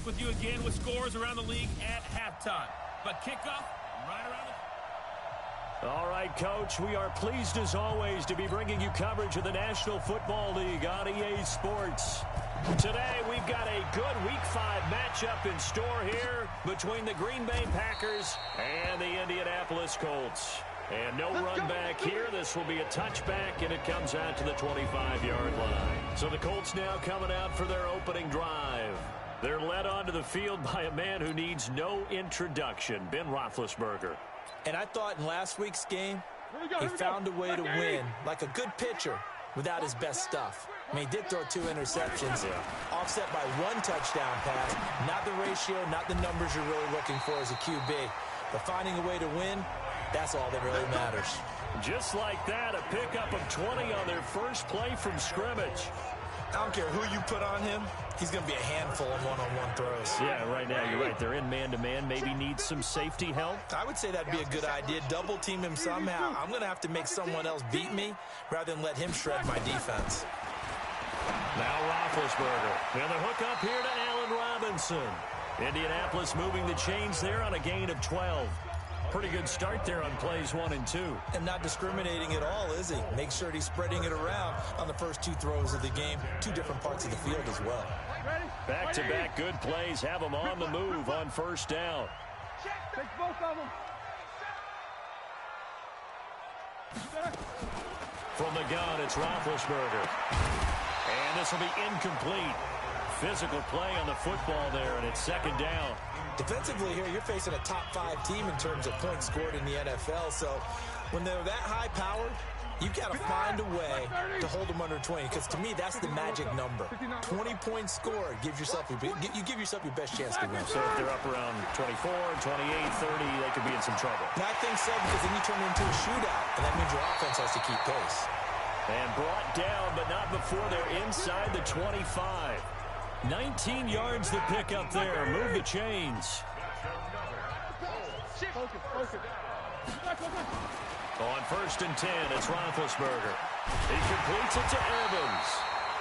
with you again with scores around the league at halftime. But kickoff right around the... All right, Coach, we are pleased as always to be bringing you coverage of the National Football League on EA Sports. Today, we've got a good Week 5 matchup in store here between the Green Bay Packers and the Indianapolis Colts. And no run back here. This will be a touchback, and it comes out to the 25-yard line. So the Colts now coming out for their opening drive. They're led onto the field by a man who needs no introduction, Ben Roethlisberger. And I thought in last week's game, he found a way to win, like a good pitcher, without his best stuff. I mean, he did throw 2 interceptions, offset by 1 touchdown pass. Not the ratio, not the numbers you're really looking for as a QB. But finding a way to win, that's all that really matters. Just like that, a pickup of 20 on their first play from scrimmage. I don't care who you put on him, he's going to be a handful of one-on-one throws. Yeah, right now, you're right. They're in man-to-man, maybe needs some safety help. I would say that'd be a good idea. Double team him somehow. I'm going to have to make someone else beat me rather than let him shred my defense. Now Roethlisberger. And the hook up here to Allen Robinson. Indianapolis moving the chains there on a gain of 12. Pretty good start there on plays 1 and 2. And not discriminating at all, is he? Make sure he's spreading it around on the first 2 throws of the game. 2 different parts of the field as well. Back-to-back good plays have them on the move on first down. Take both of them. From the gun, it's Roethlisberger. And this will be incomplete. Physical play on the football there, and it's second down. Defensively here, you're facing a top 5 team in terms of points scored in the NFL. So when they're that high powered, you got to find a way to hold them under 20. Because to me, that's the magic number. 20 points scored gives yourself you give yourself your best chance to win. So if they're up around 24, 28, 30, they could be in some trouble. And I think so, because then you turn it into a shootout, and that means your offense has to keep pace. And brought down, but not before they're inside the 25. 19 yards to pick up there. Move the chains. On first and 10, it's Roethlisberger. He completes it to Evans.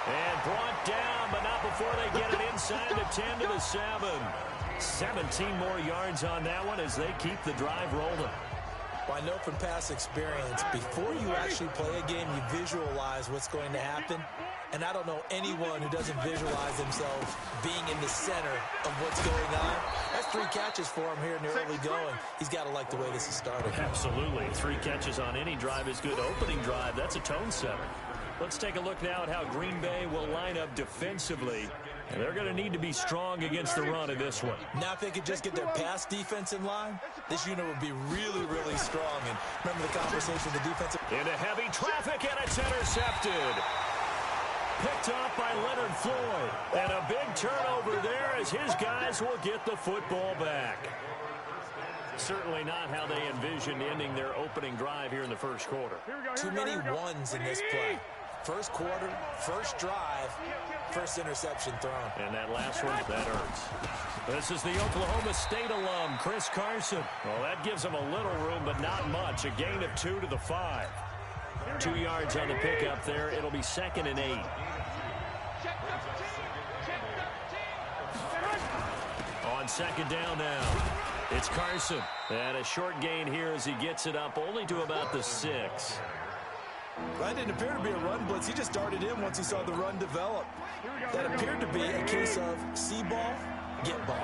And brought down, but not before they get it inside the 10 to the 7. 17 more yards on that one as they keep the drive rolling. Well, I know from past experience, before you actually play a game, you visualize what's going to happen. And I don't know anyone who doesn't visualize themselves being in the center of what's going on. That's 3 catches for him here in the early going. He's got to like the way this is started. Absolutely. 3 catches on any drive is good. Opening drive, that's a tone setter. Let's take a look now at how Green Bay will line up defensively. And they're going to need to be strong against the run in this one. Now if they could just get their pass defense in line, this unit would be really, really strong. And remember the conversation with the defensive... Into heavy traffic, and it's intercepted. Picked off by Leonard Floyd. And a big turnover there as his guys will get the football back. Certainly not how they envisioned ending their opening drive here in the first quarter. Too many ones in this play. First quarter, first drive, first interception thrown. And that last one, that hurts. This is the Oklahoma State alum, Chris Carson. Well, that gives him a little room, but not much. A gain of 2 to the 5. 2 yards on the pickup there. It'll be 2nd and 8. On second down now, it's Carson. And a short gain here as he gets it up only to about the 6. That didn't appear to be a run blitz. He just darted in once he saw the run develop. That appeared to be a case of see ball, get ball.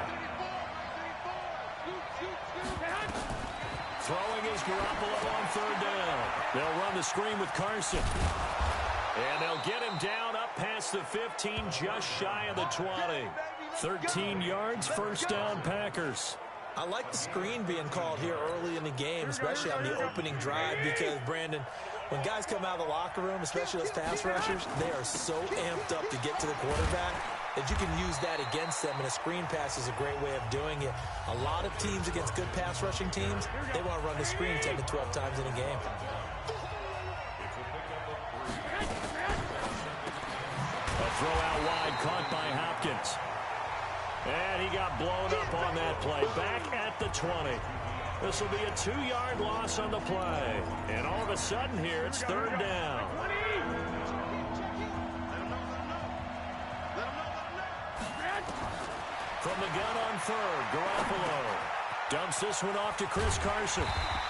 Throwing is Garoppolo on third down. They'll run the screen with Carson. And they'll get him down up past the 15, just shy of the 20. 13 yards, first down Packers. I like the screen being called here early in the game, especially on the opening drive, because, Brandon, when guys come out of the locker room, especially those pass rushers, they are so amped up to get to the quarterback that you can use that against them, and a screen pass is a great way of doing it. A lot of teams against good pass rushing teams, they want to run the screen 10 to 12 times in a game. A throw out wide, caught by Hopkins. And he got blown up on that play. Back at the 20. This will be a 2-yard loss on the play. And all of a sudden here, it's third down. From the gun on third, Garoppolo dumps this one off to Chris Carson.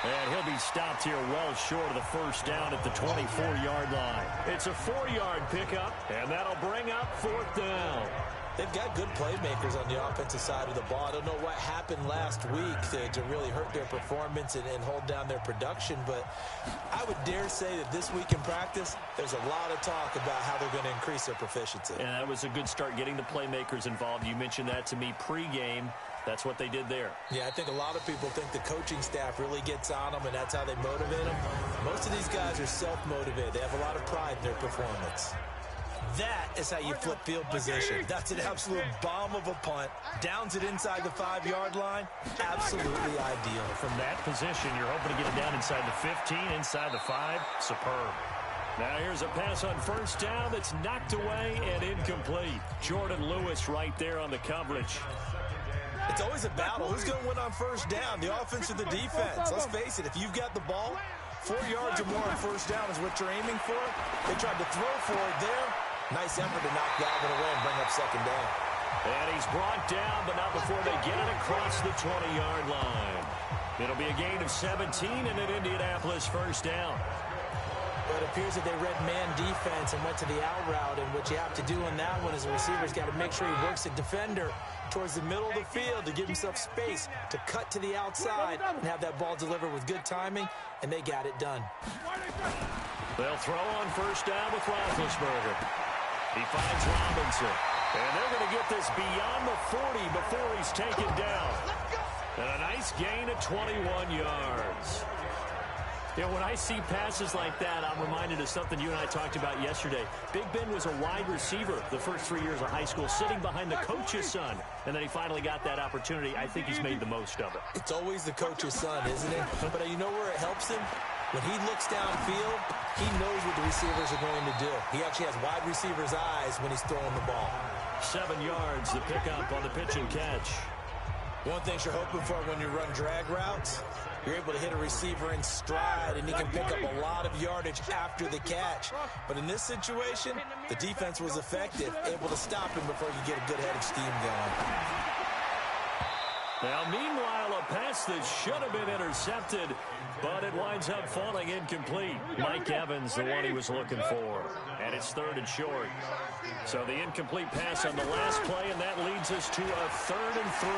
And he'll be stopped here well short of the first down at the 24-yard line. It's a 4-yard pickup, and that'll bring up fourth down. They've got good playmakers on the offensive side of the ball. I don't know what happened last week to really hurt their performance and hold down their production, but I would dare say that this week in practice, there's a lot of talk about how they're going to increase their proficiency. And that was a good start, getting the playmakers involved. You mentioned that to me pregame. That's what they did there. Yeah, I think a lot of people think the coaching staff really gets on them, and that's how they motivate them. Most of these guys are self-motivated. They have a lot of pride in their performance. That is how you flip field position. That's an absolute bomb of a punt. Downs it inside the 5-yard line. Absolutely ideal. From that position, you're hoping to get it down inside the 15, inside the 5. Superb. Now here's a pass on first down that's knocked away and incomplete. Jordan Lewis right there on the coverage. It's always a battle. Who's going to win on first down, the offense or the defense? Let's face it, if you've got the ball, 4 yards or more on first down is what you're aiming for. They tried to throw for it there. Nice effort to knock Galvin away and bring up second down. And he's brought down, but not before they get it across the 20-yard line. It'll be a gain of 17 and an Indianapolis first down. But it appears that they read man defense and went to the out route, and what you have to do in that one is the receiver's got to make sure he works the defender towards the middle of the field to give himself space to cut to the outside and have that ball delivered with good timing, and they got it done. They'll throw on first down with Roethlisberger. He finds Robinson, and they're going to get this beyond the 40 before he's taken down. And a nice gain of 21 yards. You know, when I see passes like that, I'm reminded of something you and I talked about yesterday. Big Ben was a wide receiver the first 3 years of high school, sitting behind the coach's son. And then he finally got that opportunity. I think he's made the most of it. It's always the coach's son, isn't it? But you know where it helps him? When he looks downfield, he knows what the receivers are going to do. He actually has wide receivers' eyes when he's throwing the ball. 7 yards, the pickup on the pitch and catch. One thing you're hoping for when you run drag routes, you're able to hit a receiver in stride, and he can pick up a lot of yardage after the catch. But in this situation, the defense was effective, able to stop him before you get a good head of steam going. Now, meanwhile, a pass that should have been intercepted, but it winds up falling incomplete. Mike Evans, the one he was looking for. And it's third and short. So the incomplete pass on the last play, and that leads us to a 3rd and 3.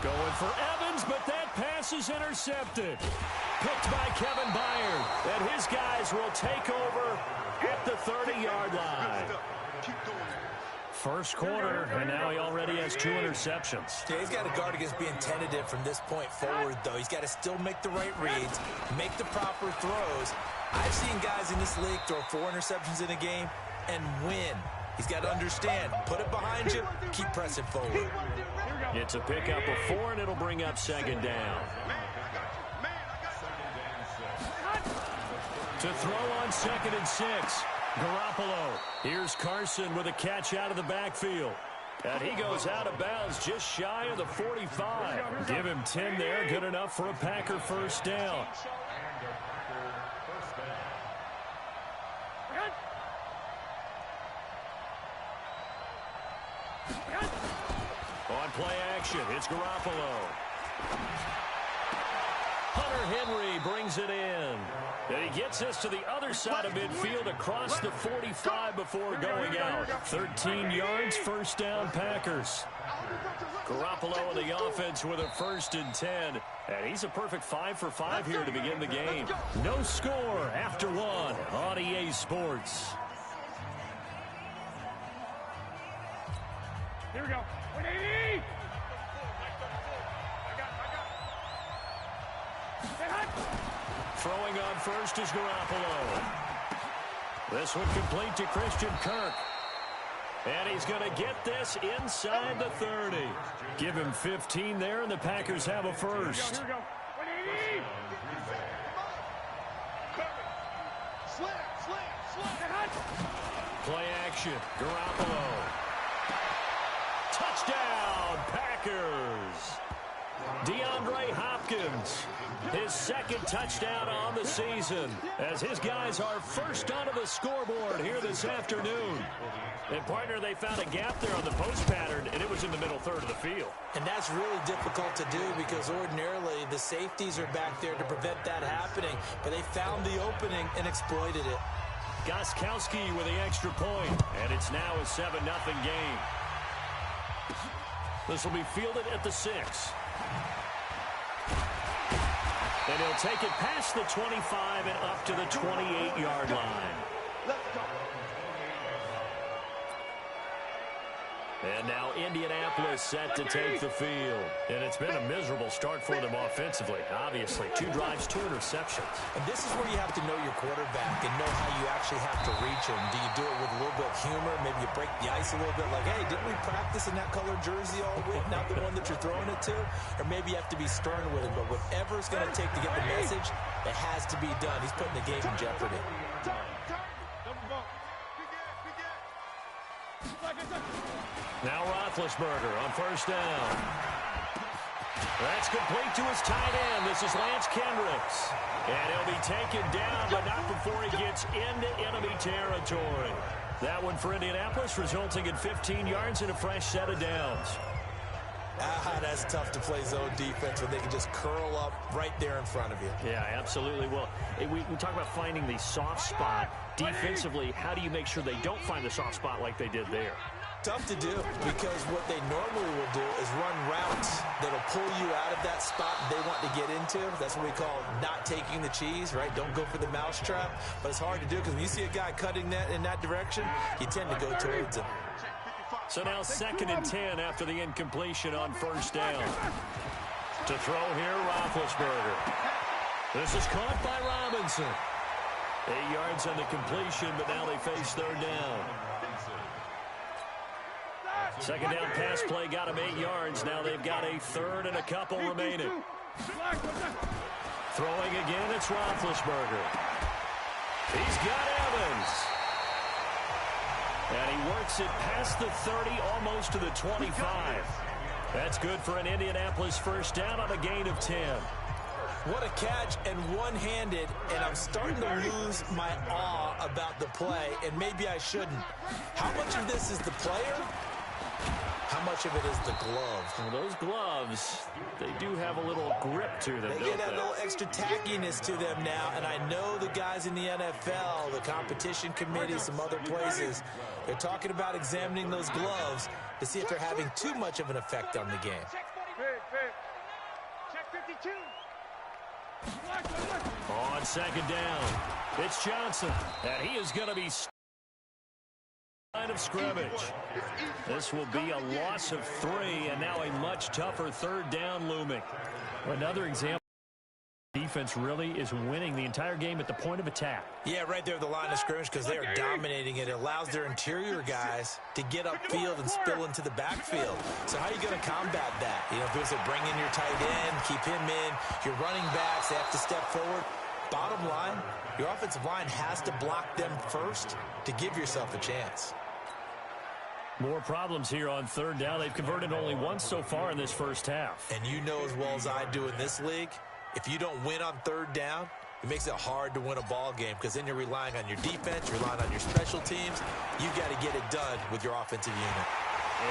Going for Evans, but that pass is intercepted. Picked by Kevin Byard. And his guys will take over at the 30-yard line. First quarter, and now he already has 2 interceptions. Yeah, he's got to guard against being tentative from this point forward, though. He's got to still make the right reads, make the proper throws. I've seen guys in this league throw 4 interceptions in a game and win. He's got to understand, put it behind you, keep pressing forward. It's a pickup of 4, and it'll bring up second down. To throw on 2nd and 6. Garoppolo. Here's Carson with a catch out of the backfield. And he goes out of bounds just shy of the 45. Give him 10 there. Good enough for a Packer first down. On play action, it's Garoppolo. Hunter Henry brings it in. And he gets us to the other side of midfield across the 45 before going out. 13 yards, first down Packers. Garoppolo in the offense with a 1st and 10. And he's a perfect 5 for 5 here to begin the game. No score after 1 on EA Sports. Here we go. 180! Throwing on first is Garoppolo. This one complete to Christian Kirk. And he's going to get this inside the 30. Give him 15 there, and the Packers have a first. Here we go. 180! Play action. Garoppolo. Touchdown, Packers. DeAndre Hopkins, his second touchdown on the season, as his guys are first onto the scoreboard here this afternoon. And, partner, they found a gap there on the post pattern, and it was in the middle third of the field. And that's really difficult to do because ordinarily the safeties are back there to prevent that happening. But they found the opening and exploited it. Gostkowski with the extra point, and it's now a 7-0 game. This will be fielded at the 6. And he'll take it past the 25 and up to the 28-yard line. And now Indianapolis set to take the field. And it's been a miserable start for them offensively. Obviously, 2 drives, 2 interceptions. And this is where you have to know your quarterback and know how you actually have to reach him. Do you do it with a little bit of humor? Maybe you break the ice a little bit like, hey, didn't we practice in that color jersey all week? Not the one that you're throwing it to? Or maybe you have to be stern with him. But whatever it's going to take to get the message, it has to be done. He's putting the game in jeopardy. Now Roethlisberger on first down. That's complete to his tight end. This is Lance Kendricks. And he'll be taken down, but not before he gets into enemy territory. That one for Indianapolis, resulting in 15 yards and a fresh set of downs. That's tough to play zone defense when they can just curl up right there in front of you. Yeah, absolutely. Well, we talk about finding the soft spot. Defensively, how do you make sure they don't find the soft spot like they did there? Tough to do because what they normally will do is run routes that'll pull you out of that spot they want to get into. That's what we call not taking the cheese, right? Don't go for the mousetrap. But it's hard to do because when you see a guy cutting that in that direction, you tend to go towards him. So now 2nd and 10 after the incompletion on first down. To throw here, Roethlisberger. This is caught by Robinson. 8 yards on the completion, but now they face third down. Second down pass play got him 8 yards. Now they've got a third and a couple remaining. Throwing again, it's Roethlisberger. He's got Evans. And he works it past the 30, almost to the 25. That's good for an Indianapolis first down on a gain of 10. What a catch, and one-handed, and I'm starting to lose my awe about the play, and maybe I shouldn't. How much of this is the player? How much of it is the glove? Well, those gloves, they do have a little grip to them. They get that little extra tackiness to them now, and I know the guys in the NFL, the competition committee, some other places, they're talking about examining those gloves to see if they're having too much of an effect on the game. Check 52. On second down, it's Johnson, and he is going to be line of scrimmage. This will be a loss of 3, and now a much tougher third down looming. Another example. Defense really is winning the entire game at the point of attack. Yeah, right there at the line of scrimmage because they are dominating it. It allows their interior guys to get upfield and spill into the backfield. So how are you going to combat that? You know, if you bring in your tight end, keep him in, your running backs, they have to step forward. Bottom line, your offensive line has to block them first to give yourself a chance. More problems here on third down. They've converted only once so far in this first half. And you know as well as I do in this league, if you don't win on third down, it makes it hard to win a ball game because then you're relying on your defense, you're relying on your special teams. You've got to get it done with your offensive unit.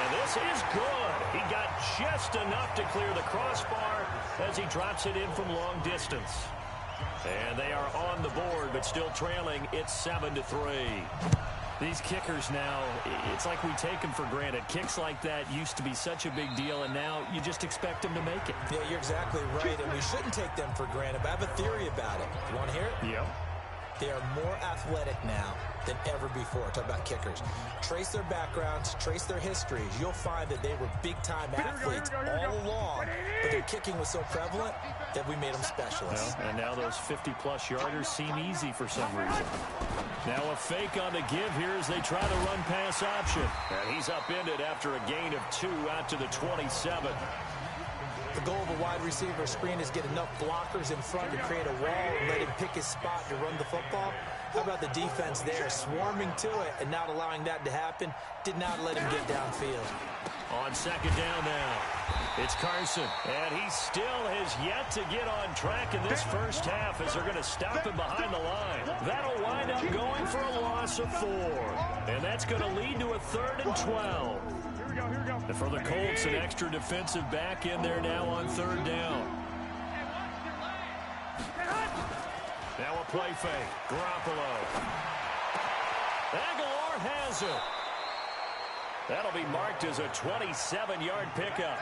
And this is good. He got just enough to clear the crossbar as he drops it in from long distance. And they are on the board, but still trailing. It's 7-3. These kickers now, it's like we take them for granted. Kicks like that used to be such a big deal, and now you just expect them to make it. Yeah, you're exactly right, and we shouldn't take them for granted, but I have a theory about it. You want to hear it? Yep. They are more athletic now than ever before. Talk about kickers. Trace their backgrounds, trace their histories. You'll find that they were big-time athletes all along, but their kicking was so prevalent that we made them specialists. Well, and now those 50-plus yarders seem easy for some reason. Now a fake on the give here as they try to run pass option. And he's upended after a gain of 2 out to the 27. The goal of a wide receiver screen is get enough blockers in front to create a wall and let him pick his spot to run the football. How about the defense there, swarming to it and not allowing that to happen? Did not let him get downfield. On on second down now. It's Carson, and he still has yet to get on track in this first half as they're going to stop him behind the line. That'll wind up going for a loss of 4, and that's going to lead to a 3rd and 12. And for the Colts, an extra defensive back in there now on 3rd down. Now a play fake. Garoppolo. Aguilar has it. That'll be marked as a 27-yard pickup.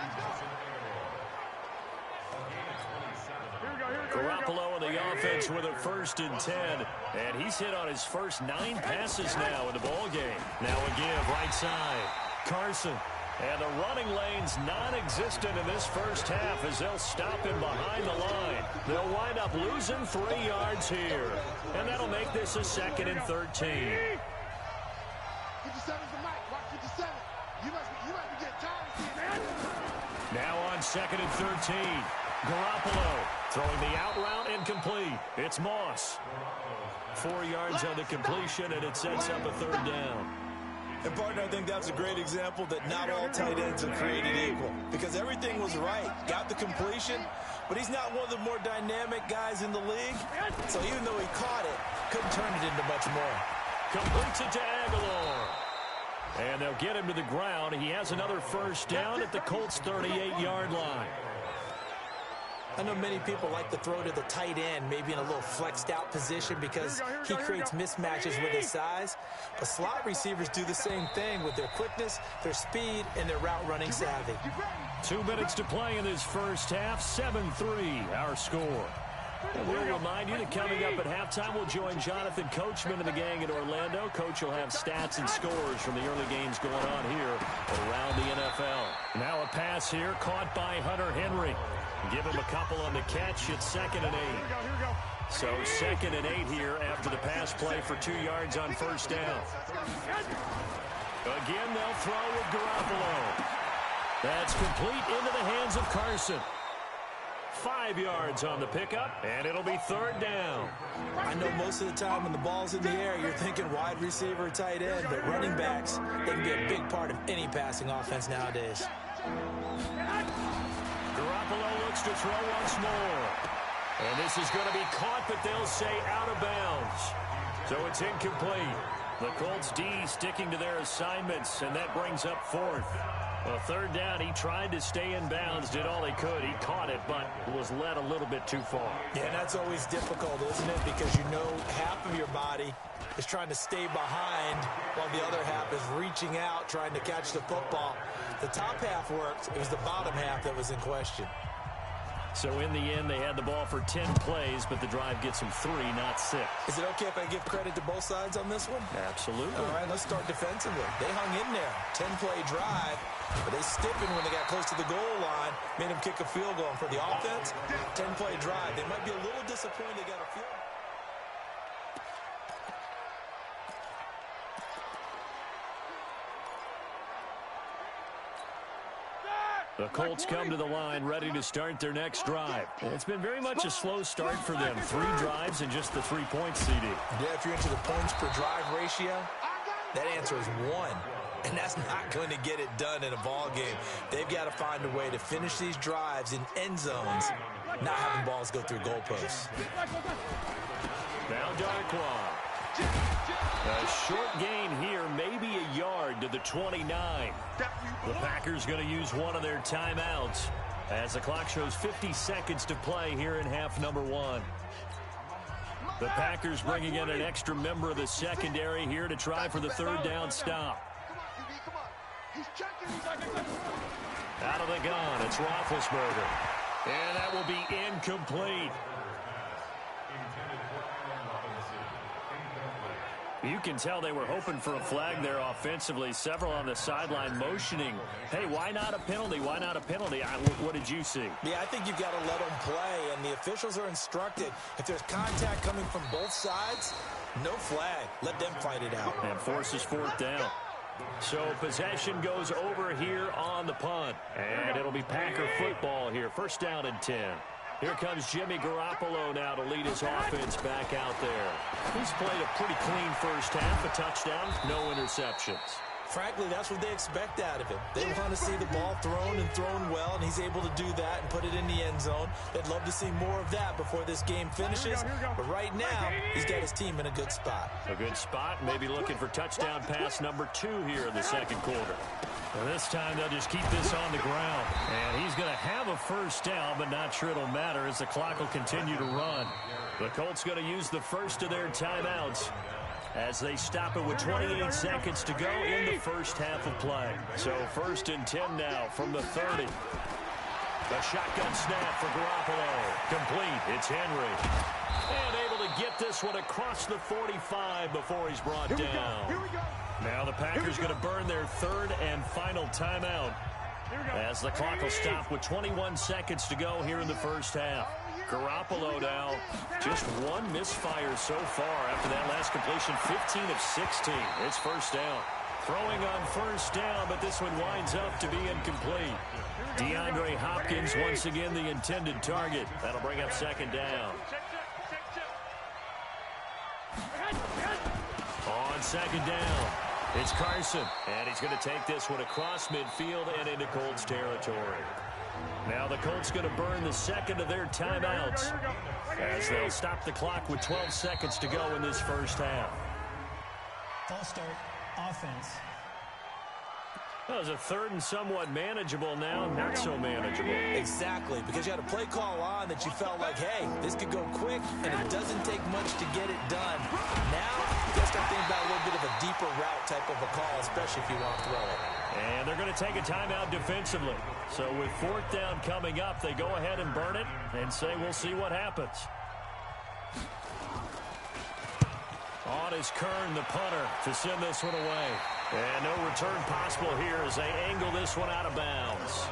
Garoppolo and the offense with a 1st and 10. And he's hit on his first 9 passes now in the ball game. Now a give right side. Carson. And the running lane's non-existent in this first half as they'll stop him behind the line. They'll wind up losing 3 yards here. And that'll make this a 2nd and 13. 57's the mic. Watch 57. You must be getting tired of man. Now on 2nd and 13. Garoppolo throwing the out route incomplete. It's Moss. 4 yards on the completion, and it sets up a 3rd down. And, partner, I think that's a great example that not all tight ends are created equal. Because everything was right. Got the completion, but he's not one of the more dynamic guys in the league. So even though he caught it, couldn't turn it into much more. Completes it to Aguilar. And they'll get him to the ground. He has another 1st down at the Colts' 38-yard line. I know many people like to throw to the tight end, maybe in a little flexed out position because he creates mismatches with his size. But slot receivers do the same thing with their quickness, their speed, and their route running savvy. 2 minutes to play in this first half. 7-3 our score. And we'll remind you that coming up at halftime, we'll join Jonathan Coachman and the gang in Orlando. Coach will have stats and scores from the early games going on here around the NFL. Now a pass here caught by Hunter Henry. Give him a couple on the catch. It's 2nd and 8. So 2nd and 8 here after the pass play for 2 yards on 1st down. Again, they'll throw with Garoppolo. That's complete into the hands of Carson. 5 yards on the pickup, and it'll be 3rd down. I know most of the time when the ball's in the air, you're thinking wide receiver, tight end, but running backs, they can be a big part of any passing offense nowadays. Garoppolo looks to throw once more. And this is going to be caught, but they'll say out of bounds. So it's incomplete. The Colts D sticking to their assignments, and that brings up 4th. A 3rd down, he tried to stay in bounds, did all he could. He caught it, but was led a little bit too far. Yeah, and that's always difficult, isn't it? Because you know half of your body is trying to stay behind while the other half is reaching out, trying to catch the football. The top half worked. It was the bottom half that was in question. So in the end, they had the ball for 10 plays, but the drive gets them 3, not 6. Is it okay if I give credit to both sides on this one? Absolutely. All right, let's start defensively. They hung in there. 10-play drive, but they stiffened when they got close to the goal line, made them kick a field goal. And for the offense, 10-play drive. They might be a little disappointed they got a field goal. The Colts come to the line ready to start their next drive. It's been very much a slow start for them. 3 drives and just the 3 points, CD. Yeah, if you're into the points per drive ratio, that answer is 1. And that's not going to get it done in a ball game. They've got to find a way to finish these drives in end zones, not having balls go through goalposts. Now Darkwa. A short gain here, maybe a yard to the 29. The Packers going to use one of their timeouts as the clock shows 50 seconds to play here in half number 1. The Packers bringing in an extra member of the secondary here to try for the 3rd down stop. Out of the gun, it's Roethlisberger. And that will be incomplete. You can tell they were hoping for a flag there offensively. Several on the sideline motioning, hey, why not a penalty? Why not a penalty? What did you see? Yeah, I think you've got to let them play, and the officials are instructed. If there's contact coming from both sides, no flag. Let them fight it out. And forces 4th down. So possession goes over here on the punt. And it'll be Packer football here. 1st down and 10. Here comes Jimmy Garoppolo now to lead his offense back out there. He's played a pretty clean first half, a touchdown, no interceptions. Frankly, that's what they expect out of him. They want to see the ball thrown and thrown well, and he's able to do that and put it in the end zone. They'd love to see more of that before this game finishes. But right now, he's got his team in a good spot. A good spot, maybe looking for touchdown pass number 2 here in the second quarter. Well, this time they'll just keep this on the ground. And he's going to have a first down, but not sure it'll matter as the clock will continue to run. The Colts going to use the first of their timeouts as they stop it with 28 seconds to go in the first half of play. So 1st and 10 now from the 30. The shotgun snap for Garoppolo. Complete. It's Henry. And able to get this one across the 45 before he's brought down. Here we go. Now the Packers going to burn their 3rd and final timeout as the clock will stop with 21 seconds to go here in the first half. Garoppolo now just 1 misfire so far after that last completion, 15 of 16. It's first down. Throwing on first down, but this one winds up to be incomplete. DeAndre Hopkins once again the intended target. That'll bring up 2nd down. On 2nd down, it's Carson, and he's going to take this one across midfield and into Colts territory. Now the Colts going to burn the 2nd of their timeouts as they'll stop the clock with 12 seconds to go in this first half. False start, offense. That was a 3rd and somewhat manageable now, not so manageable. Exactly, because you had a play call on that you felt like, hey, this could go quick, and it doesn't take much to get it done. Now, you got to start thinking about a little bit of a deeper route type of a call, especially if you want to throw it. And they're going to take a timeout defensively. So with 4th down coming up, they go ahead and burn it and say we'll see what happens. On is Kern, the punter, to send this one away. And no return possible here as they angle this one out of bounds.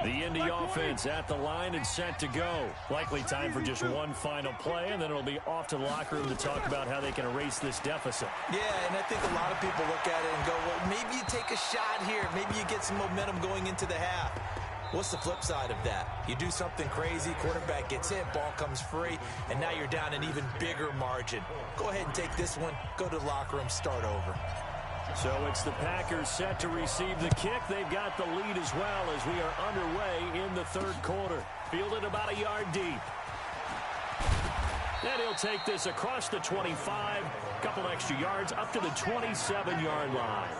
The Indy offense at the line and set to go. Likely time for just one final play, and then it'll be off to the locker room to talk about how they can erase this deficit. Yeah, and I think a lot of people look at it and go, well, maybe you take a shot here. Maybe you get some momentum going into the half. What's the flip side of that? You do something crazy, quarterback gets hit, ball comes free, and now you're down an even bigger margin. Go ahead and take this one, go to the locker room, start over. So it's the Packers set to receive the kick. They've got the lead as well as we are underway in the 3rd quarter. Fielded about a yard deep. Then he'll take this across the 25, couple extra yards up to the 27-yard line.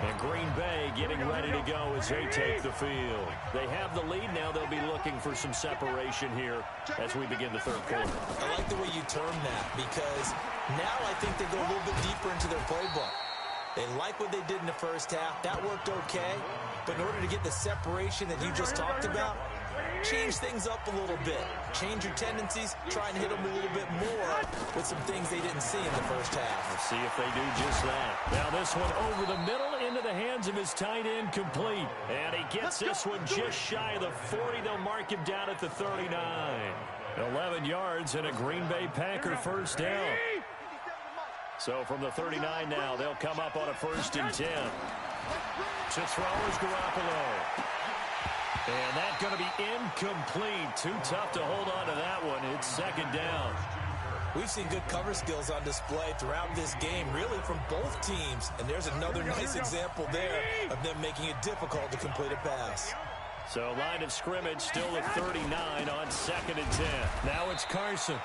And Green Bay getting ready to go as they take the field. They have the lead now. They'll be looking for some separation here as we begin the 3rd quarter. I like the way you term that because now I think they go a little bit deeper into their playbook. They like what they did in the first half. That worked okay. But in order to get the separation that you just talked about, change things up a little bit. Change your tendencies. Try and hit them a little bit more with some things they didn't see in the first half. Let's see if they do just that. Now this one over the middle into the hands of his tight end, complete. And he gets this one just shy of the 40. They'll mark him down at the 39. 11 yards and a Green Bay Packer first down. So from the 39 now, they'll come up on a 1st and 10. To throw is Garoppolo. And that's going to be incomplete. Too tough to hold on to that one. It's 2nd down. We've seen good cover skills on display throughout this game, really from both teams. And there's another nice example there of them making it difficult to complete a pass. So line of scrimmage still at 39 on 2nd and 10. Now it's Carson.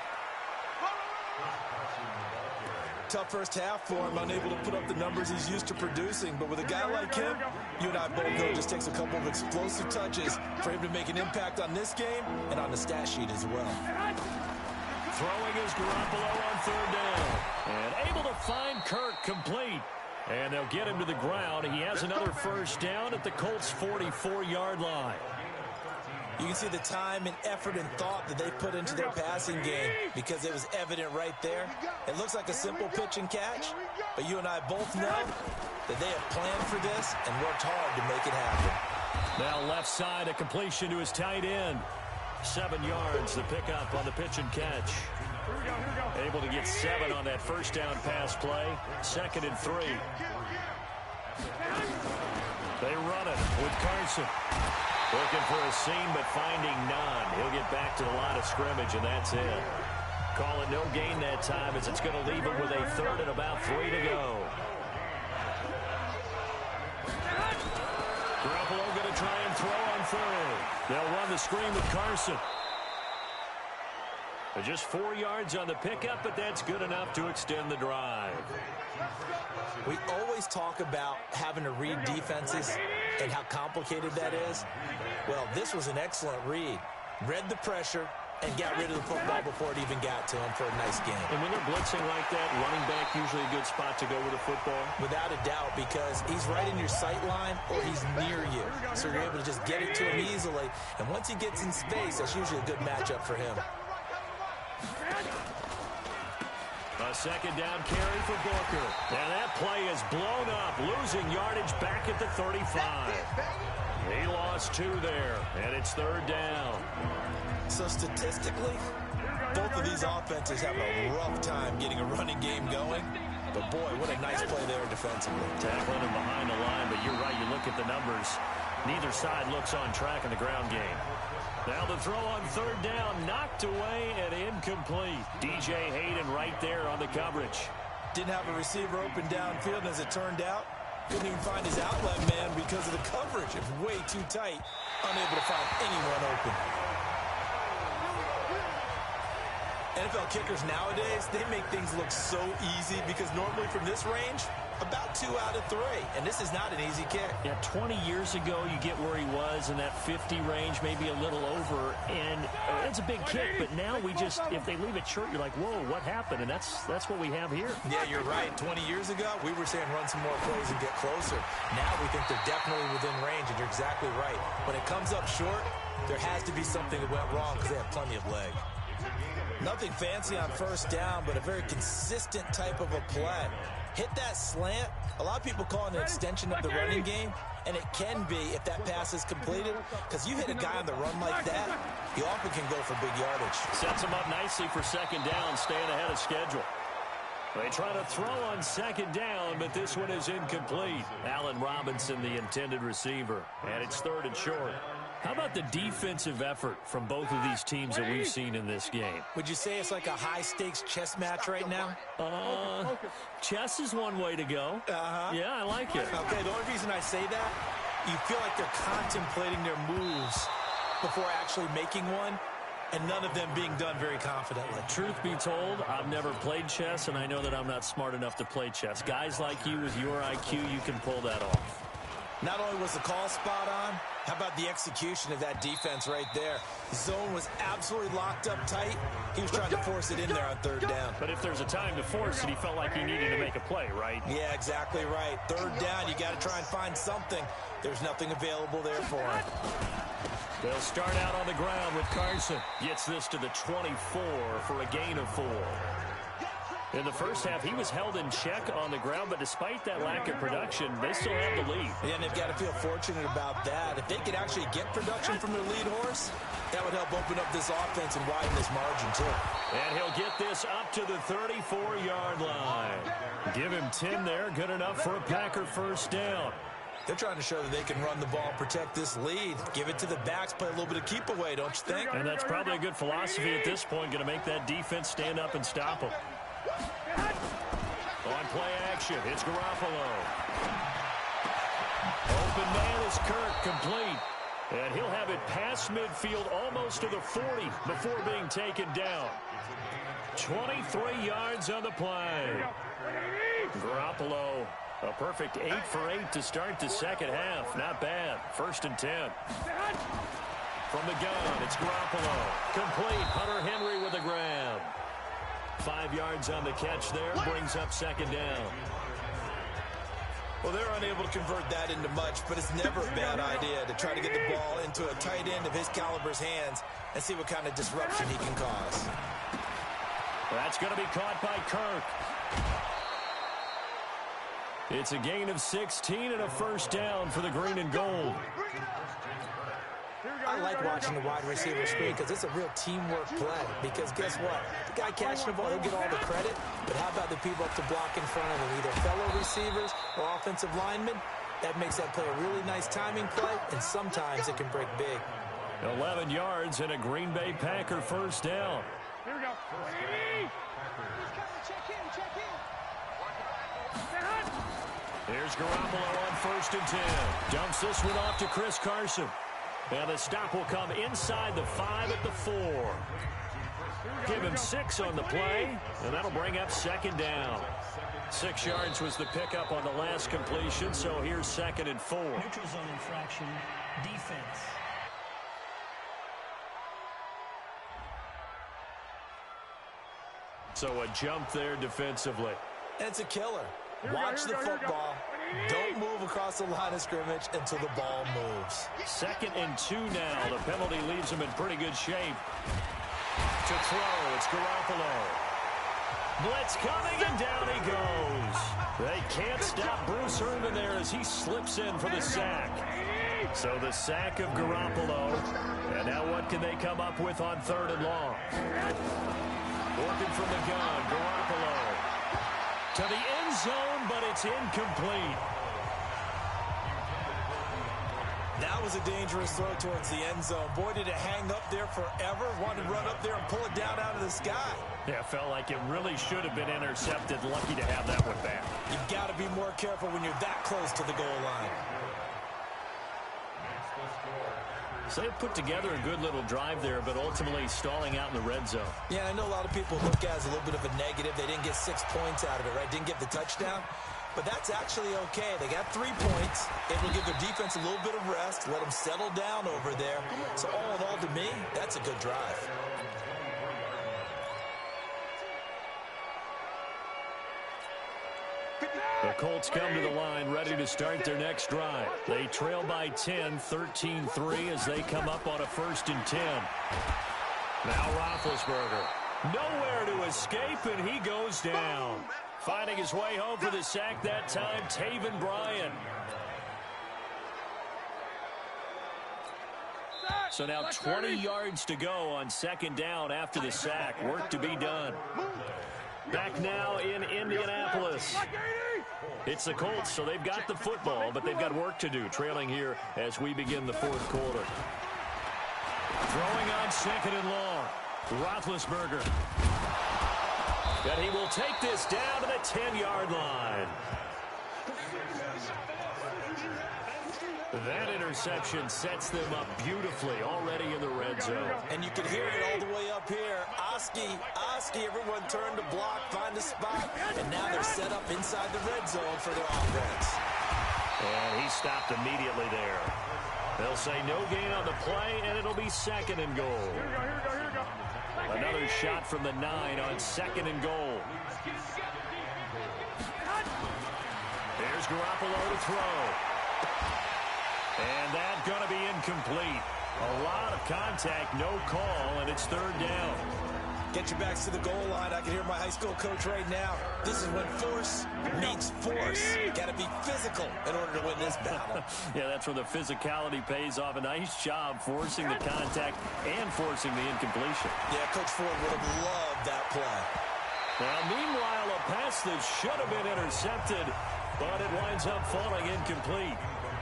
Tough first half for him, unable to put up the numbers he's used to producing. But with a guy like him, you and I both know it just takes a couple of explosive touches for him to make an impact on this game and on the stat sheet as well. Throwing is Garoppolo on 3rd down. And able to find Kirk, complete. And they'll get him to the ground. He has another first down at the Colts' 44-yard line. You can see the time and effort and thought that they put into their passing game because it was evident right there. It looks like a simple pitch and catch, but you and I both know that they have planned for this and worked hard to make it happen. Now left side, a completion to his tight end. 7 yards, the pickup on the pitch and catch. Able to get 7 on that first down pass play. 2nd and 3. They run it with Carson. Looking for a seam, but finding none. He'll get back to the line of scrimmage, and that's it. Call it no gain that time, as it's going to leave him with a third and about 3 to go. Garoppolo going to try and throw on third. They'll run the screen with Carson. Just 4 yards on the pickup, but that's good enough to extend the drive. We always talk about having to read defenses and how complicated that is. Well, this was an excellent read. Read the pressure and got rid of the football before it even got to him for a nice game. And when they're blitzing like that, running back usually a good spot to go with the football? Without a doubt, because he's right in your sight line or he's near you. So you're able to just get it to him easily. And once he gets in space, that's usually a good matchup for him. A second down carry for Booker. And that play is blown up, losing yardage back at the 35. He lost 2 there, and it's third down. So statistically, both of these offenses have a rough time getting a running game going. But boy, what a nice play there defensively. Tackling him behind the line, but you're right, you look at the numbers. Neither side looks on track in the ground game. Now the throw on third down, knocked away and incomplete. DJ Hayden right there on the coverage. Didn't have a receiver open downfield, and as it turned out, couldn't even find his outlet man because of the coverage. It's way too tight, unable to find anyone open. NFL kickers nowadays, they make things look so easy because normally from this range, about 2 out of 3. And this is not an easy kick. Yeah, 20 years ago, you get where he was in that 50 range, maybe a little over. And it's a big kick, but now we just, if they leave it short, you're like, whoa, what happened? And that's what we have here. Yeah, you're right. 20 years ago, we were saying run some more plays and get closer. Now we think they're definitely within range, and you're exactly right. When it comes up short, there has to be something that went wrong because they have plenty of leg. Nothing fancy on first down, but a very consistent type of a play. Hit that slant. A lot of people call it an extension of the running game, and it can be if that pass is completed, because you hit a guy on the run like that, he often can go for big yardage. Sets him up nicely for second down, staying ahead of schedule. They try to throw on second down, but this one is incomplete. Allen Robinson, the intended receiver, and it's third and short. How about the defensive effort from both of these teams that we've seen in this game? Would you say it's like a high-stakes chess match right now? Chess is one way to go. Yeah, I like it. Okay, the only reason I say that, you feel like they're contemplating their moves before actually making one, and none of them being done very confidently. Truth be told, I've never played chess, and I know that I'm not smart enough to play chess. Guys like you with your IQ, you can pull that off. Not only was the call spot on, how about the execution of that defense right there? The zone was absolutely locked up tight. He was trying to force it in there on third down. But if there's a time to force it, he felt like he needed to make a play, right? Yeah, exactly right. Third down, you got to try and find something. There's nothing available there for him. They'll start out on the ground with Carson. Gets this to the 24 for a gain of 4. In the first half, he was held in check on the ground, but despite that lack of production, they still have the lead. And they've got to feel fortunate about that. If they could actually get production from their lead horse, that would help open up this offense and widen this margin, too. And he'll get this up to the 34-yard line. Give him 10 there, good enough for a Packer first down. They're trying to show that they can run the ball, protect this lead. Give it to the backs, play a little bit of keep away, don't you think? And that's probably a good philosophy at this point, going to make that defense stand up and stop them. On play action, it's Garoppolo. Open man is Kirk, complete. And he'll have it past midfield almost to the 40 before being taken down. 23 yards on the play. Garoppolo, a perfect 8 for 8 to start the second half. Not bad. First and 10. From the gun, it's Garoppolo. Complete. Hunter Henry with a grab. 5 yards on the catch there, brings up second down. Well, they're unable to convert that into much, but it's never a bad idea to try to get the ball into a tight end of his caliber's hands and see what kind of disruption he can cause. That's going to be caught by Kirk. It's a gain of 16 and a first down for the green and gold. I like watching the wide receiver screen because it's a real teamwork play. Because guess what? The guy catching the ball, he'll get all the credit. But how about the people up to block in front of him, either fellow receivers or offensive linemen? That makes that play a really nice timing play, and sometimes it can break big. 11 yards and a Green Bay Packer first down. Here we go. Here's Garoppolo on 1st and 10. Dumps this one off to Chris Carson. And the stop will come inside the 5 at the 4. Give him 6 on the play, and that'll bring up 2nd down. 6 yards was the pickup on the last completion, so here's 2nd and 4. Neutral zone infraction, defense. So a jump there defensively. It's a killer. Watch the football. Don't move across the line of scrimmage until the ball moves. 2nd and 2 now. The penalty leaves him in pretty good shape. To throw, it's Garoppolo. Blitz coming, and down he goes. They can't stop Bruce Irvin there as he slips in for the sack. So the sack of Garoppolo. And now what can they come up with on 3rd and long? Working from the gun, Garoppolo. To the end zone, but it's incomplete. That was a dangerous throw towards the end zone. Boy, did it hang up there forever. Wanted to run up there and pull it down out of the sky. Yeah, felt like it really should have been intercepted. Lucky to have that one back. You've got to be more careful when you're that close to the goal line. So they put together a good little drive there, but ultimately stalling out in the red zone. Yeah, I know a lot of people look at it as a little bit of a negative. They didn't get 6 points out of it, right? Didn't get the touchdown. But that's actually okay. They got 3 points. It will give their defense a little bit of rest, let them settle down over there. So all in all, to me, that's a good drive. The Colts come to the line, ready to start their next drive. They trail by 10, 13-3 as they come up on a 1st and 10. Now Roethlisberger. Nowhere to escape, and he goes down. Finding his way home for the sack that time, Taven Bryan. So now 20 yards to go on 2nd down after the sack. Work to be done. Back now in Indianapolis. It's the Colts, so they've got the football, but they've got work to do, trailing here as we begin the 4th quarter. Throwing on 2nd and long. Roethlisberger. And he will take this down to the 10-yard line. That interception sets them up beautifully already in the red zone. And you can hear it all the way up here. Oski, everyone turned to block, find a spot, and now they're set up inside the red zone for their offense. And he stopped immediately there. They'll say no gain on the play, and it'll be 2nd and goal. Here we go. Another shot from the 9 on 2nd and goal. There's Garoppolo to throw. And that's going to be incomplete. A lot of contact, no call, and it's 3rd down. Get your backs to the goal line. I can hear my high school coach right now. This is when force meets force. Got to be physical in order to win this battle. Yeah, that's where the physicality pays off. A nice job forcing the contact and forcing the incompletion. Yeah, Coach Ford would have loved that play. Now, meanwhile, a pass that should have been intercepted, but it winds up falling incomplete.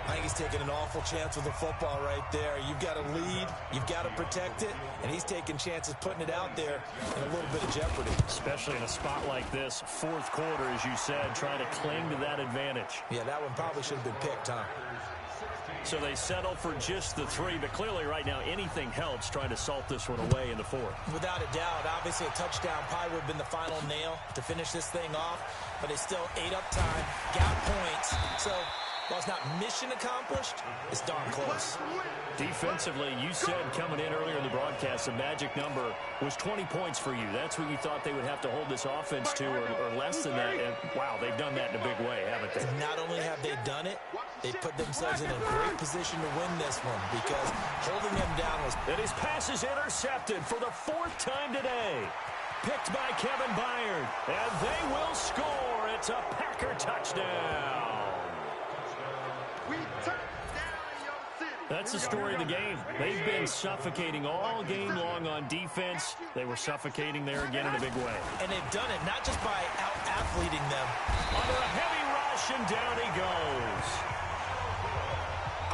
I think he's taking an awful chance with the football right there. You've got to lead, you've got to protect it, and he's taking chances putting it out there in a little bit of jeopardy. Especially in a spot like this, 4th quarter, as you said, trying to cling to that advantage. Yeah, that one probably should have been picked, huh? So they settle for just the 3, but clearly right now anything helps trying to salt this one away in the 4th. Without a doubt, obviously a touchdown probably would have been the final nail to finish this thing off, but they still ate up time, got points, so while it's not mission accomplished, it's darn close. Defensively, you said coming in earlier in the broadcast, the magic number was 20 points for you. That's what you thought they would have to hold this offense to, or less than that. And, wow, they've done that in a big way, haven't they? Not only have they done it, they put themselves in a great position to win this one because holding them down was... And his pass is intercepted for the 4th time today. Picked by Kevin Byard. And they will score. It's a Packer touchdown. That's the story of the game. They've been suffocating all game long on defense. They were suffocating there again in a big way. And they've done it not just by out-athleting them. Under a heavy rush, and down he goes.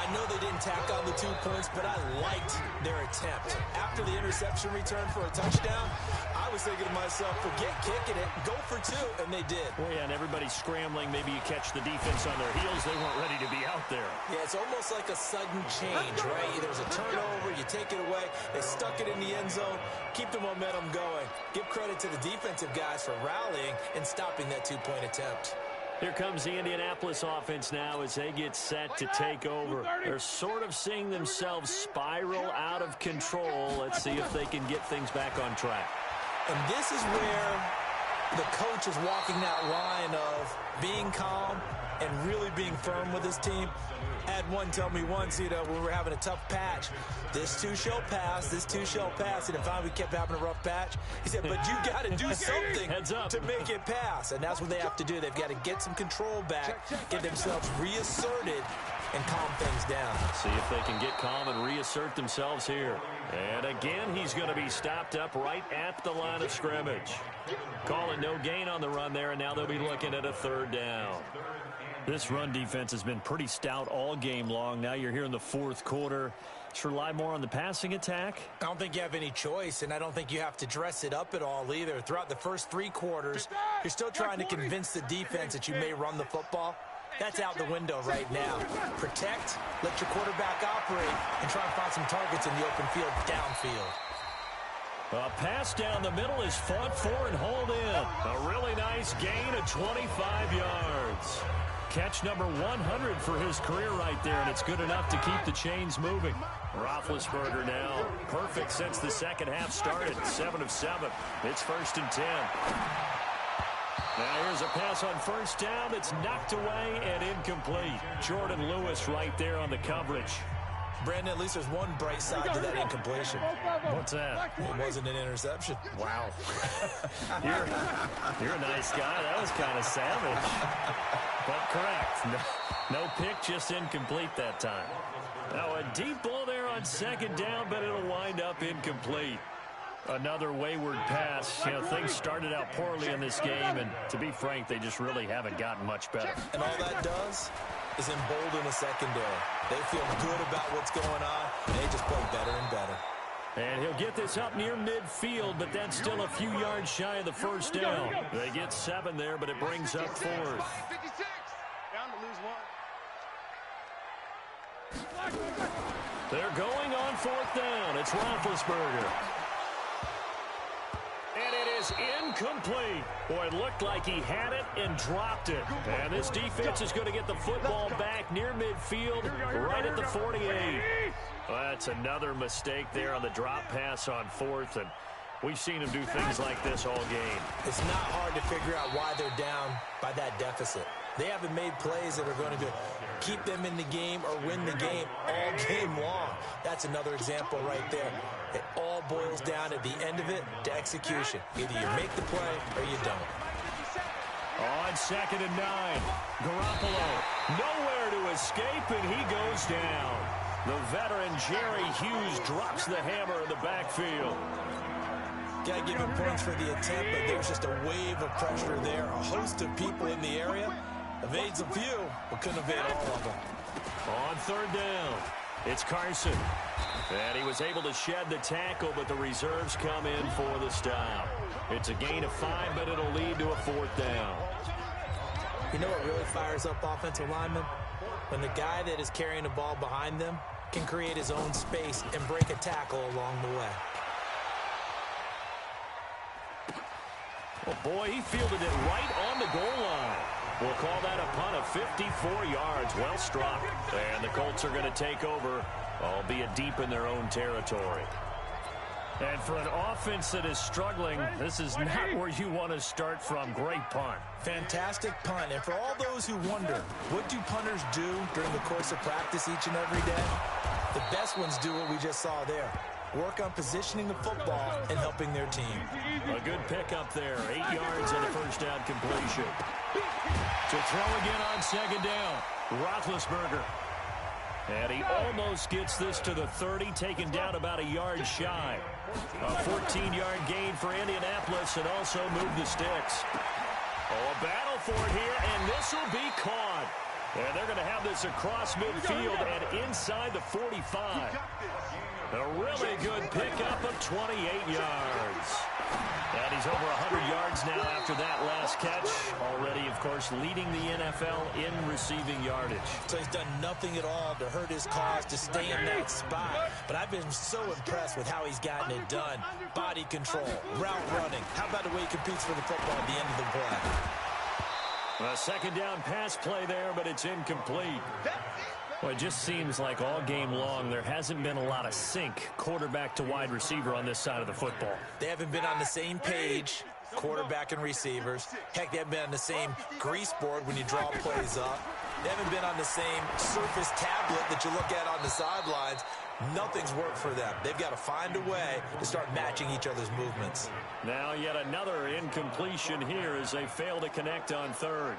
I know they didn't tack on the 2 points, but I liked their attempt. After the interception return for a touchdown, I was thinking to myself, forget kicking it, go for 2, and they did. Well, yeah, and everybody's scrambling. Maybe you catch the defense on their heels. They weren't ready to be out there. Yeah, it's almost like a sudden change, right? There was a turnover, you take it away, they stuck it in the end zone, keep the momentum going. Give credit to the defensive guys for rallying and stopping that 2-point attempt. Here comes the Indianapolis offense now as they get set to take over. They're sort of seeing themselves spiral out of control. Let's see if they can get things back on track. And this is where the coach is walking that line of being calm and really being firm with his team. I had one tell me once, when we were having a tough patch, this too shall pass, this too shall pass. And if finally we kept having a rough patch, he said, but you got to do something to make it pass. And that's what they have to do. They've got to get some control back, get themselves reasserted, and calm things down. See if they can get calm and reassert themselves here. And again, he's going to be stopped up right at the line of scrimmage. Calling no gain on the run there, and now they'll be looking at a 3rd down. This run defense has been pretty stout all game long. Now you're here in the 4th quarter. Should rely more on the passing attack? I don't think you have any choice, and I don't think you have to dress it up at all either. Throughout the first 3 quarters, you're still trying to convince the defense that you may run the football. That's out the window right now. Protect, let your quarterback operate, and try and find some targets in the open field downfield. A pass down the middle is fought for and hauled in. A really nice gain of 25 yards. Catch number 100 for his career right there, and it's good enough to keep the chains moving. Roethlisberger now perfect since the second half started. 7 of 7. It's 1st and 10. Now here's a pass on 1st down that's knocked away and incomplete. Jordan Lewis right there on the coverage. Brandon, at least there's one bright side to that incompletion. What's that? It wasn't an interception. Wow. You're a nice guy. That was kind of savage. But correct. No pick, just incomplete that time. Now a deep ball there on 2nd down, but it'll wind up incomplete. Another wayward pass. Things started out poorly in this game, and to be frank, they just really haven't gotten much better. And all that does is embolden the secondary. They feel good about what's going on, and they just play better and better. And he'll get this up near midfield, but that's still a few yards shy of the 1st down. They get 7 there, but it brings up 4th. 56. Down to lose 1. They're going on 4th down. It's Roethlisberger. And it is incomplete. Boy, it looked like he had it and dropped it. And this defense is going to get the football back near midfield, right at the 48. Well, that's another mistake there on the drop pass on 4th, and we've seen him do things like this all game. It's not hard to figure out why they're down by that deficit. They haven't made plays that are going to keep them in the game or win the game all game long. That's another example right there. It all boils down at the end of it to execution. Either you make the play or you don't. On 2nd and 9, Garoppolo nowhere to escape, and he goes down. The veteran Jerry Hughes drops the hammer in the backfield. Got to give him points for the attempt, but there's just a wave of pressure there. A host of people in the area. Evades a few, but couldn't evade all of them. On 3rd down, it's Carson. And he was able to shed the tackle, but the reserves come in for the stop. It's a gain of 5, but it'll lead to a 4th down. You know what really fires up offensive linemen? When the guy that is carrying the ball behind them can create his own space and break a tackle along the way. Oh, boy, he fielded it right on the goal line. We'll call that a punt of 54 yards. Well struck. And the Colts are going to take over, albeit deep in their own territory. And for an offense that is struggling, this is not where you want to start from. Great punt. Fantastic punt. And for all those who wonder, what do punters do during the course of practice each and every day? The best ones do what we just saw there. Work on positioning the football and helping their team. A good pickup there. 8 yards on the 1st down completion. To throw again on 2nd down. Roethlisberger. And he almost gets this to the 30, taken down about a yard shy. A 14-yard gain for Indianapolis and also move the sticks. Oh, a battle for it here, and this will be caught. And they're going to have this across midfield and inside the 45. A really good pickup of 28 yards. And he's over 100 yards now after that last catch. Already, of course, leading the NFL in receiving yardage. So he's done nothing at all to hurt his cause, to stay in that spot. But I've been so impressed with how he's gotten it done. Body control, route running. How about the way he competes for the football at the end of the play? A second down pass play there, but it's incomplete. Well, it just seems like all game long there hasn't been a lot of sync quarterback to wide receiver on this side of the football. They haven't been on the same page, quarterback and receivers. Heck, they haven't been on the same grease board when you draw plays up. They haven't been on the same surface tablet that you look at on the sidelines. Nothing's worked for them. They've got to find a way to start matching each other's movements. Now yet another incompletion here as they fail to connect on third.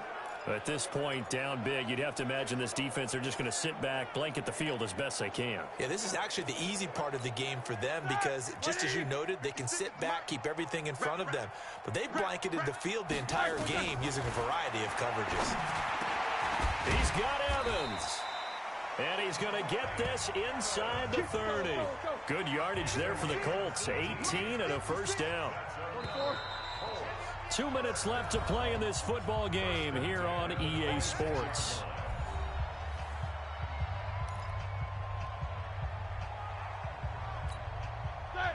At this point, down big, you'd have to imagine this defense are just going to sit back, blanket the field as best they can. Yeah, this is actually the easy part of the game for them because, just as you noted, they can sit back, keep everything in front of them. But they blanketed the field the entire game using a variety of coverages. He's got Evans. And he's going to get this inside the 30. Good yardage there for the Colts. 18 and a first down. 2 minutes left to play in this football game here on EA Sports.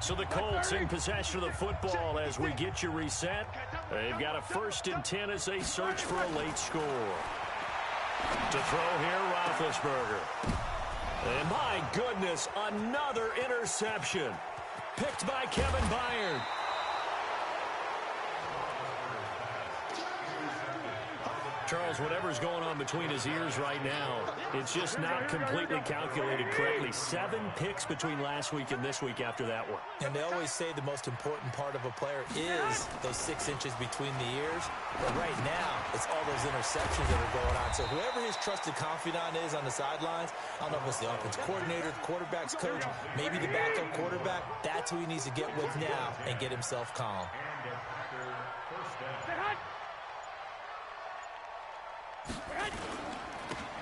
So the Colts in possession of the football as we get you reset. They've got a 1st and 10 as they search for a late score. To throw here, Roethlisberger. And my goodness, another interception. Picked by Kevin Byard. Charles, whatever's going on between his ears right now, it's just not completely calculated correctly. 7 picks between last week and this week after that one. And they always say the most important part of a player is those 6 inches between the ears. But right now, it's all those interceptions that are going on. So whoever his trusted confidant is on the sidelines, I don't know if it's the offense coordinator, the quarterback's coach, maybe the backup quarterback, that's who he needs to get with now and get himself calm.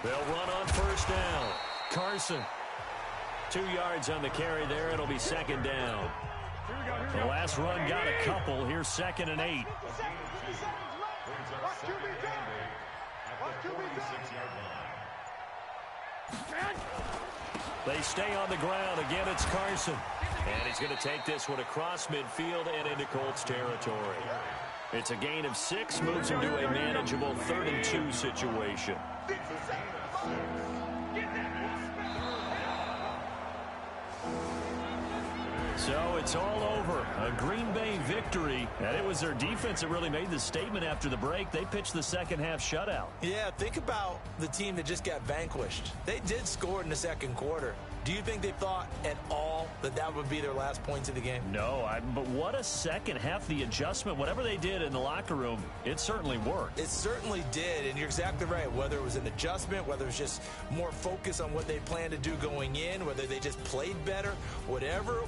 They'll run on 1st down. Carson. 2 yards on the carry there. It'll be 2nd down. The last run got a couple. Here's 2nd and 8. They stay on the ground. Again, it's Carson. And he's going to take this one across midfield and into Colts territory. It's a gain of 6, moves him to a manageable 3rd and 2 situation. So it's all over. A Green Bay victory. And it was their defense that really made the statement after the break. They pitched the second half shutout. Yeah, think about the team that just got vanquished. They did score in the 2nd quarter. Do you think they thought at all that that would be their last points of the game? No, but what a second half. The adjustment, whatever they did in the locker room, it certainly worked. It certainly did, and you're exactly right. Whether it was an adjustment, whether it was just more focus on what they planned to do going in, whether they just played better, whatever.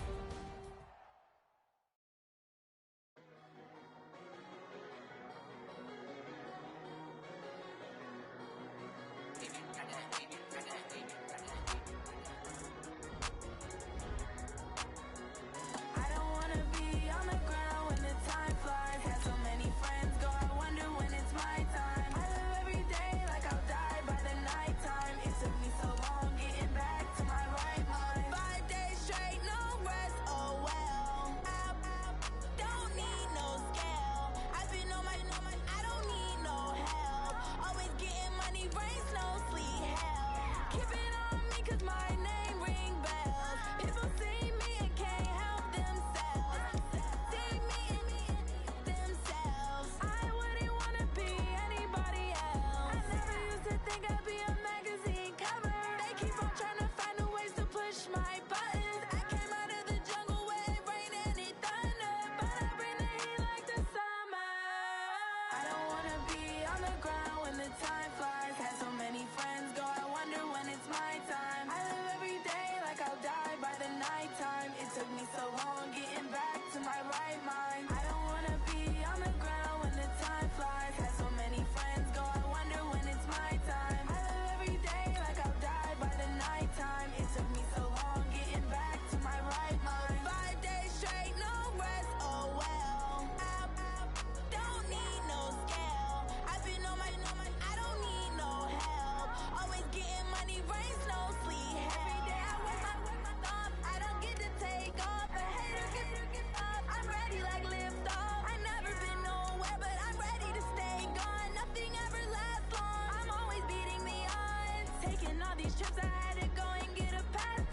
all these trips I had to go and get a pass.